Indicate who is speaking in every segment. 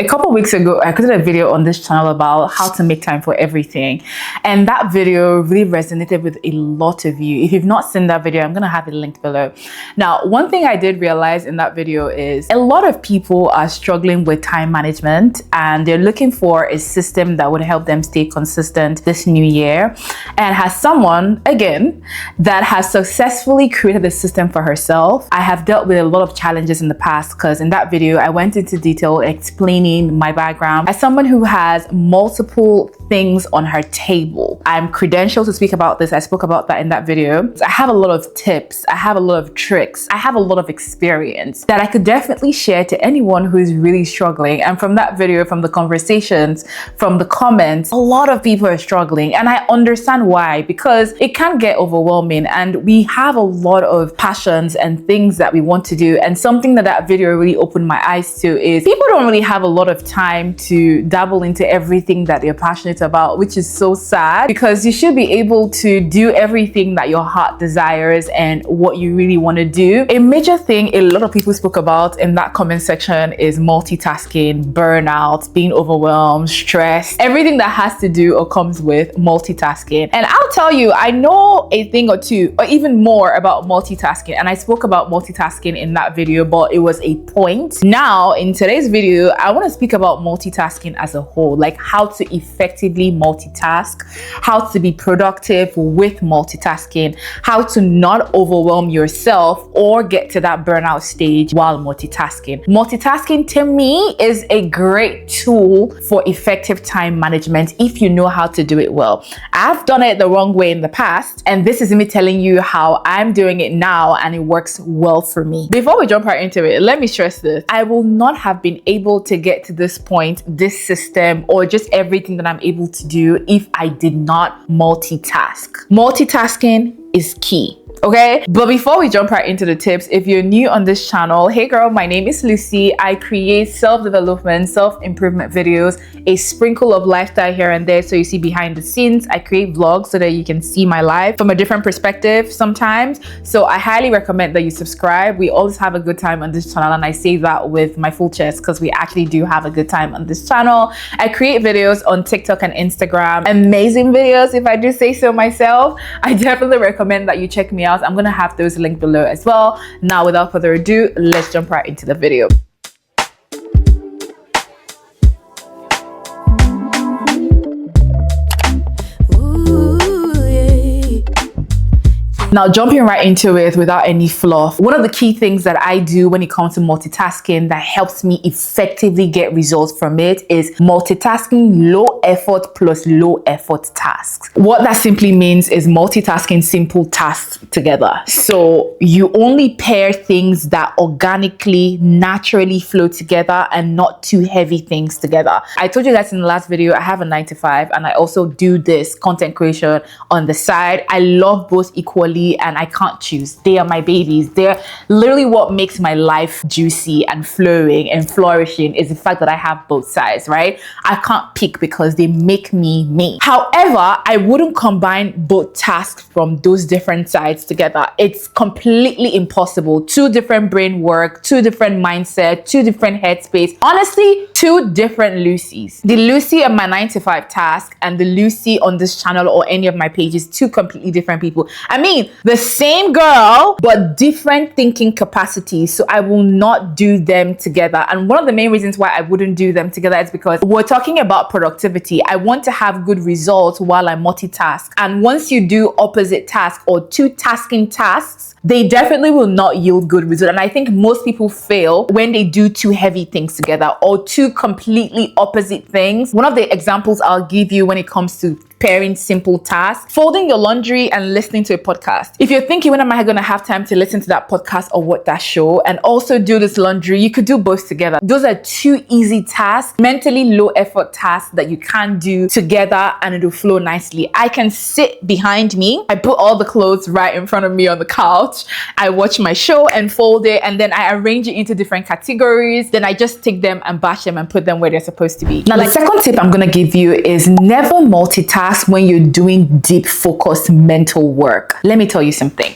Speaker 1: A couple weeks ago, I created a video on this channel about how to make time for everything. And that video really resonated with a lot of you. If you've not seen that video, I'm going to have it linked below. Now, one thing I did realize in that video is a lot of people are struggling with time management and they're looking for a system that would help them stay consistent this new year. And as someone, again, that has successfully created a system for herself, I have dealt with a lot of challenges in the past, because in that video, I went into detail explaining my background as someone who has multiple things on her table. I'm credentialed to speak about this. I spoke about that in that video. I have a lot of tips. I have a lot of tricks. I have a lot of experience that I could definitely share to anyone who is really struggling. And from that video, from the conversations, from the comments, a lot of people are struggling. And I understand why, because it can get overwhelming and we have a lot of passions and things that we want to do. And something that video really opened my eyes to is people don't really have a lot of time to dabble into everything that they're passionate about, which is so sad, because you should be able to do everything that your heart desires and what you really want to do. A major thing a lot of people spoke about in that comment section is multitasking, burnout, being overwhelmed, stress, everything that has to do or comes with multitasking. And I'll tell you, I know a thing or two or even more about multitasking, and I spoke about multitasking in that video, but it was a point. Now in today's video, I want to speak about multitasking as a whole, like how to effectively multitask, how to be productive with multitasking, how to not overwhelm yourself or get to that burnout stage while multitasking. Multitasking to me is a great tool for effective time management if you know how to do it well. I've done it the wrong way in the past, and this is me telling you how I'm doing it now, and it works well for me. Before we jump right into it, let me stress this. I will not have been able to get to this point, this system, or just everything that I'm able to do if I did not multitask. Multitasking is key. Okay, but before we jump right into the tips, if you're new on this channel, hey girl, my name is Lucy. I create self-development, self-improvement videos, a sprinkle of lifestyle here and there, so you see behind the scenes. I create vlogs so that you can see my life from a different perspective sometimes. So I highly recommend that you subscribe. We always have a good time on this channel, and I say that with my full chest because we actually do have a good time on this channel. I create videos on TikTok and Instagram, amazing videos if I do say so myself. I definitely recommend that you check me out. I'm gonna have those linked below as well. Now, without further ado, let's jump right into the video. Now, jumping right into it without any fluff, one of the key things that I do when it comes to multitasking that helps me effectively get results from it is multitasking low effort plus low effort tasks. What that simply means is multitasking simple tasks together. So you only pair things that organically, naturally flow together and not too heavy things together. I told you guys in the last video, I have a 9 to 5 and I also do this content creation on the side. I love both equally, and I can't choose. They are my babies. They're literally what makes my life juicy and flowing and flourishing, is the fact that I have both sides, right? I can't pick because they make me me. However, I wouldn't combine both tasks from those different sides together. It's completely impossible. Two different brain work, two different mindset, two different headspace. Honestly, two different Lucys. The Lucy on my 9 to 5 task and the Lucy on this channel or any of my pages, two completely different people. I mean, the same girl, but different thinking capacities. So I will not do them together. And one of the main reasons why I wouldn't do them together is because we're talking about productivity. I want to have good results while I multitask. And once you do opposite tasks or two tasking tasks, they definitely will not yield good results. And I think most people fail when they do two heavy things together or two completely opposite things. One of the examples I'll give you when it comes to pairing simple tasks, folding your laundry and listening to a podcast. If you're thinking, when am I going to have time to listen to that podcast or watch that show and also do this laundry, you could do both together. Those are two easy tasks, mentally low effort tasks that you can do together and it'll flow nicely. I can sit behind me. I put all the clothes right in front of me on the couch. I watch my show and fold it, and then I arrange it into different categories. Then I just take them and bash them and put them where they're supposed to be. Now, the second tip I'm going to give you is never multitask when you're doing deep focused mental work. Let me tell you something.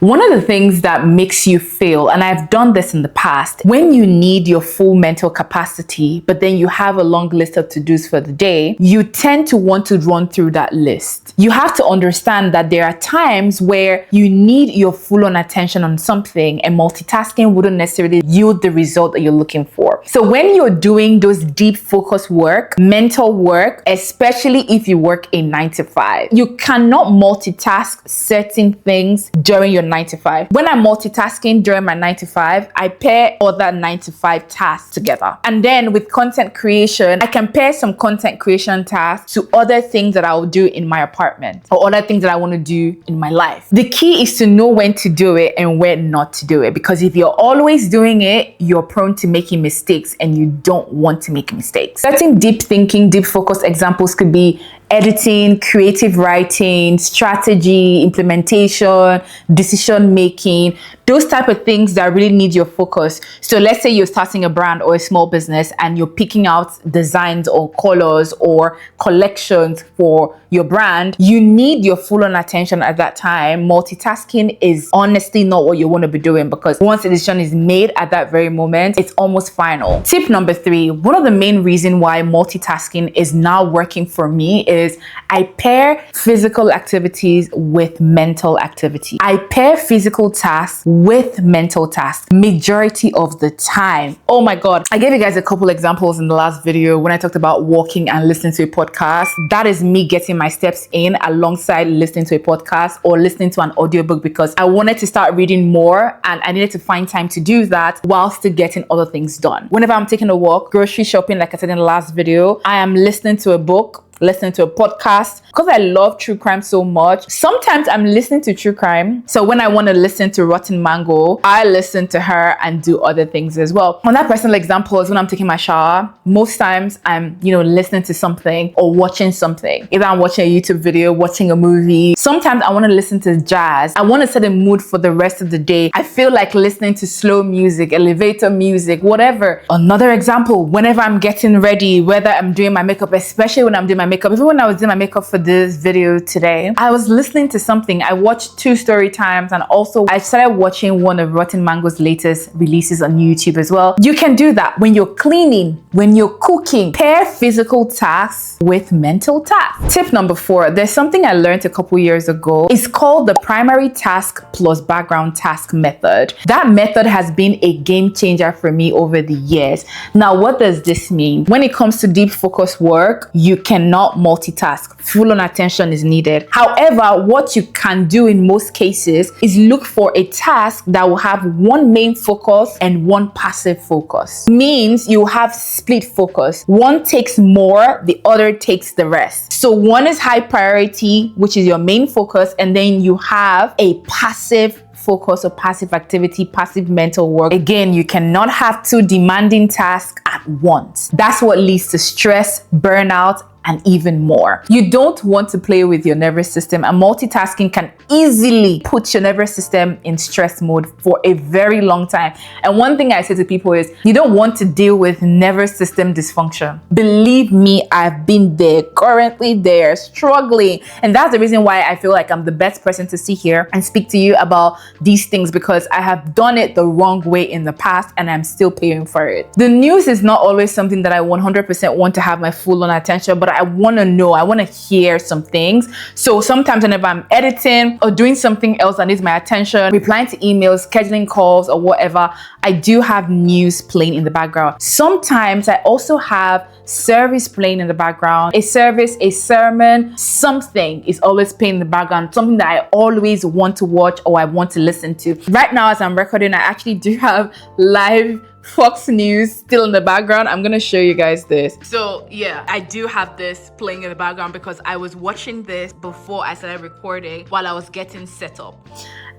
Speaker 1: One of the things that makes you fail, and I've done this in the past, when you need your full mental capacity, but then you have a long list of to-dos for the day, you tend to want to run through that list. You have to understand that there are times where you need your full-on attention on something, and multitasking wouldn't necessarily yield the result that you're looking for. So when you're doing those deep focus work, mental work, especially if you work a 9 to 5, you cannot multitask certain things during your 9 to 5. When I'm multitasking during my 9 to 5, I pair other 9 to 5 tasks together. And then with content creation, I can pair some content creation tasks to other things that I'll do in my apartment or other things that I want to do in my life. The key is to know when to do it and when not to do it, because if you're always doing it, you're prone to making mistakes and you don't want to make mistakes. Certain deep thinking, deep focus examples could be editing, creative writing, strategy, implementation, decision making, those type of things that really need your focus. So let's say you're starting a brand or a small business and you're picking out designs or colors or collections for your brand. You need your full-on attention at that time. Multitasking is honestly not what you want to be doing, because once a decision is made at that very moment, it's almost final. Tip number 3, one of the main reasons why multitasking is now working for me is I pair physical activities with mental activity. I pair physical tasks with mental tasks majority of the time. Oh my God. I gave you guys a couple examples in the last video when I talked about walking and listening to a podcast. That is me getting my steps in alongside listening to a podcast or listening to an audiobook, because I wanted to start reading more and I needed to find time to do that while still getting other things done. Whenever I'm taking a walk, grocery shopping, like I said in the last video, I am listening to a book, listening to a podcast. Because I love true crime so much, sometimes I'm listening to true crime. So when I want to listen to Rotten Mango, I listen to her and do other things as well. On that personal example is when I'm taking my shower, most times I'm, listening to something or watching something. Either I'm watching a YouTube video, watching a movie. Sometimes I want to listen to jazz. I want to set a mood for the rest of the day. I feel like listening to slow music, elevator music, whatever. Another example, whenever I'm getting ready, whether I'm doing my makeup, especially when I'm doing my makeup, even when I was doing my makeup for this video today, I was listening to something. I watched 2 story times, and also I started watching one of Rotten Mango's latest releases on YouTube as well. You can do that when you're cleaning, when you're cooking. Pair physical tasks with mental tasks. Tip number 4, there's something I learned a couple years ago. It's called the primary task plus background task method. That method has been a game changer for me over the years. Now, what does this mean? When it comes to deep focus work, you cannot multitask. Full-on attention is needed. However, what you can do in most cases is look for a task that will have one main focus and one passive focus. Means you have split focus. One takes more, the other takes the rest. So one is high priority, which is your main focus, and then you have a passive focus or passive activity, passive mental work. Again, you cannot have 2 demanding tasks at once. That's what leads to stress, burnout, and even more. You don't want to play with your nervous system, and multitasking can easily put your nervous system in stress mode for a very long time. And one thing I say to people is, you don't want to deal with nervous system dysfunction. Believe me, I've been there, currently there, struggling. And that's the reason why I feel like I'm the best person to sit here and speak to you about these things, because I have done it the wrong way in the past and I'm still paying for it. The news is not always something that I 100% want to have my full-on attention, but I want to know, I want to hear some things. So sometimes whenever I'm editing or doing something else that needs my attention, replying to emails, scheduling calls or whatever, I do have news playing in the background. Sometimes I also have service playing in the background. A service, a sermon, something is always playing in the background, something that I always want to watch or I want to listen to. Right now as I'm recording, I actually do have live Fox News still in the background. I'm gonna show you guys this. So yeah, I do have this playing in the background because I was watching this before I started recording while I was getting set up.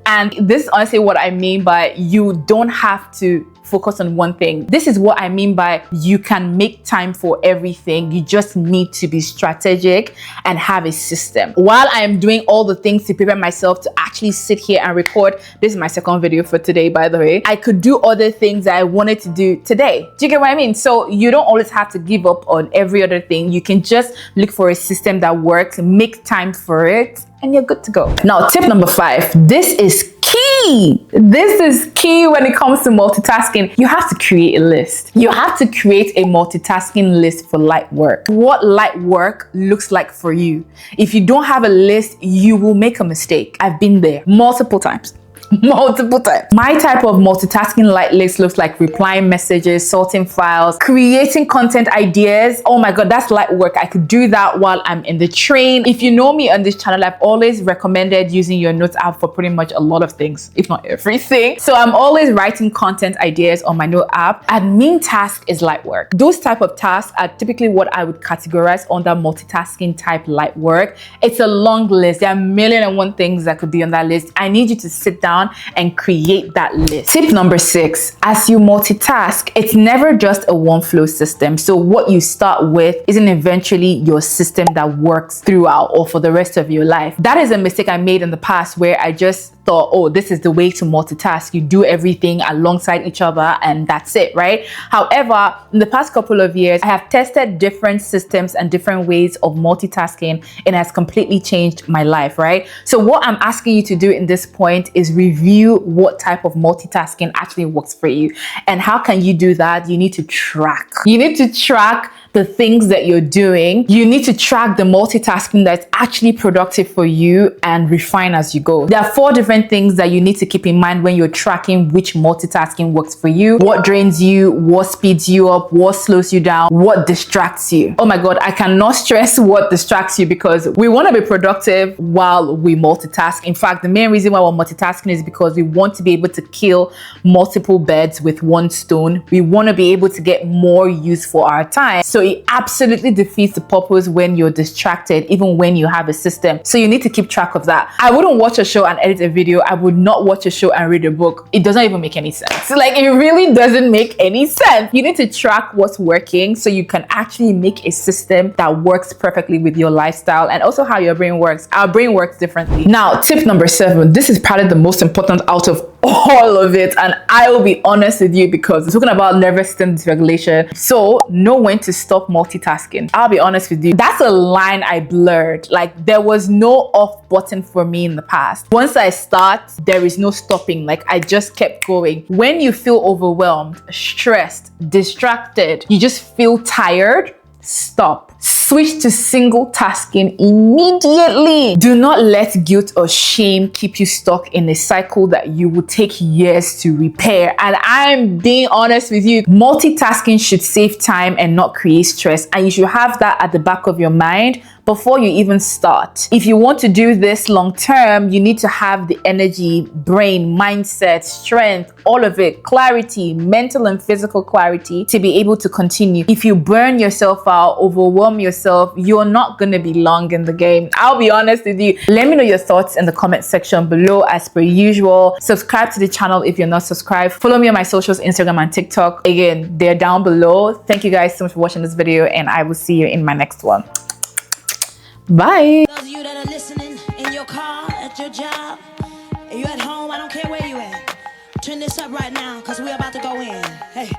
Speaker 1: And this is honestly what I mean by you don't have to focus on one thing. This is what I mean by you can make time for everything. You just need to be strategic and have a system. While I am doing all the things to prepare myself to actually sit here and record, this is my second video for today, by the way, I could do other things that I wanted to do today. Do you get what I mean? So you don't always have to give up on every other thing. You can just look for a system that works, make time for it, and you're good to go. Now, tip number 5, this is key. This is key when it comes to multitasking. You have to create a list. You have to create a multitasking list for light work. What light work looks like for you. If you don't have a list, you will make a mistake. I've been there multiple times. My type of multitasking light list looks like replying messages, sorting files, creating content ideas. Oh my God, that's light work. I could do that while I'm in the train. If you know me on this channel, I've always recommended using your notes app for pretty much a lot of things, if not everything. So I'm always writing content ideas on my note app. Admin task is light work. Those type of tasks are typically what I would categorize under multitasking type light work. It's a long list. There are 1,000,001 things that could be on that list. I need you to sit down and create that list. Tip number 6, as you multitask, it's never just a one flow system. So what you start with isn't eventually your system that works throughout or for the rest of your life. That is a mistake I made in the past where I just thought, oh, this is the way to multitask. You do everything alongside each other and that's it, right? However, in the past couple of years, I have tested different systems and different ways of multitasking and it has completely changed my life, right? So what I'm asking you to do in this point is review what type of multitasking actually works for you. And how can you do that? You need to track. You need to track the things that you're doing. You need to track the multitasking that's actually productive for you and refine as you go. There are 4 different things that you need to keep in mind when you're tracking which multitasking works for you. What drains you, what speeds you up, what slows you down, what distracts you. Oh my God, I cannot stress what distracts you because we want to be productive while we multitask. In fact, the main reason why we're multitasking is because we want to be able to kill multiple birds with one stone. We want to be able to get more use for our time. So it absolutely defeats the purpose when you're distracted, even when you have a system. So you need to keep track of that. I wouldn't watch a show and edit a video. I would not watch a show and read a book. It doesn't even make any sense. Like, it really doesn't make any sense. You need to track what's working so you can actually make a system that works perfectly with your lifestyle and also how your brain works. Our brain works differently. Now, tip number 7. This is probably the most important out of all of it, and I will be honest with you because we're talking about nervous system dysregulation. So know when to stop multitasking. I'll be honest with you, that's a line I blurred. Like, there was no off button for me in the past. Once I start, there is no stopping. Like, I just kept going. When you feel overwhelmed, stressed, distracted, you just feel tired, stop. Switch to single tasking immediately. Do not let guilt or shame keep you stuck in a cycle that you will take years to repair. And I'm being honest with you, multitasking should save time and not create stress. And you should have that at the back of your mind before you even start. If you want to do this long term, you need to have the energy, brain, mindset, strength, all of it, clarity, mental and physical clarity to be able to continue. If you burn yourself out, overwhelm yourself, you're not going to be long in the game. I'll be honest with you. Let me know your thoughts in the comment section below as per usual. Subscribe to the channel if you're not subscribed. Follow me on my socials, Instagram and TikTok. Again, they're down below. Thank you guys so much for watching this video and I will see you in my next one. Bye.
Speaker 2: Those of you that are listening in your car, at your job, you at home, I don't care where you at. Turn this up right now, because we're about to go in. Hey.